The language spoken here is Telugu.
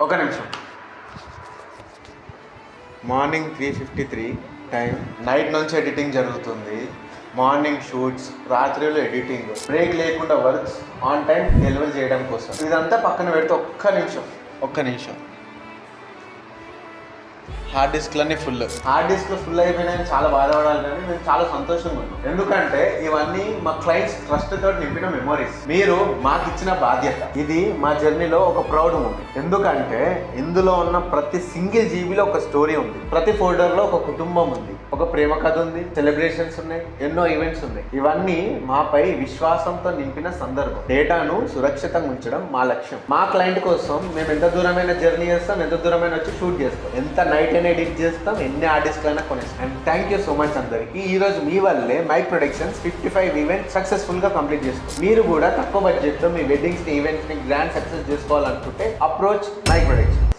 ఒక నిమిషం. Morning 3:53 time. నైట్ నుంచి ఎడిటింగ్ జరుగుతుంది. మార్నింగ్ షూట్స్, రాత్రిలో ఎడిటింగ్, బ్రేక్ లేకుండా వర్క్స్ ఆన్ టైం డెలివరీ చేయడం కోసం. ఇదంతా పక్కన పెడితే ఒక్క నిమిషం హార్డ్ డిస్క్లన్నీ హార్డ్ డిస్క్లు ఫుల్ అయిపోయినాయని చాలా బాధపడాలి, కానీ మేము చాలా సంతోషంగా ఉన్నాం. ఎందుకంటే ఇవన్నీ మా క్లయింట్స్ ట్రస్ట్ తోటి నింపిన మెమరీస్. మీరు మాకు ఇచ్చిన బాధ్యత. ఇది మా జర్నీలో ఒక ప్రౌడ్ మూమెంట్. ఎందుకంటే ఇందులో ఉన్న ప్రతి సింగిల్ జీబీలో ఒక స్టోరీ ఉంది, ప్రతి ఫోల్డర్ లో ఒక కుటుంబం ఉంది, ఒక ప్రేమ కథ ఉంది, సెలబ్రేషన్స్ ఉన్నాయి, ఎన్నో ఈవెంట్స్ ఉన్నాయి. ఇవన్నీ మాపై విశ్వాసంతో నింపిన సందర్భం. డేటాను సురక్షితంగా ఉంచడం మా లక్ష్యం. మా క్లయింట్ కోసం మేము ఎంత దూరమైన జర్నీ చేస్తాం, ఎంత దూరమైన వచ్చి షూట్ చేస్తాం, ఎంత నైట్ అయినా ఎడిట్ చేస్తాం, ఎన్ని ఆర్టిస్ట్ అయినా కొనేస్తాం. And thank you so much అందరికి. ఈ రోజు మీ వల్లే మైక్ ప్రొడక్షన్స్ 55 ఈవెంట్ సక్సెస్ఫుల్ గా కంప్లీట్ చేస్తాం. మీరు కూడా తక్కువ బడ్జెట్ లో మీ వెడ్డింగ్స్ ని, ఈవెంట్స్ ని గ్రాండ్ సక్సెస్ చేసుకోవాలనుకుంటే అప్రోచ్ మైక్ ప్రొడక్షన్స్.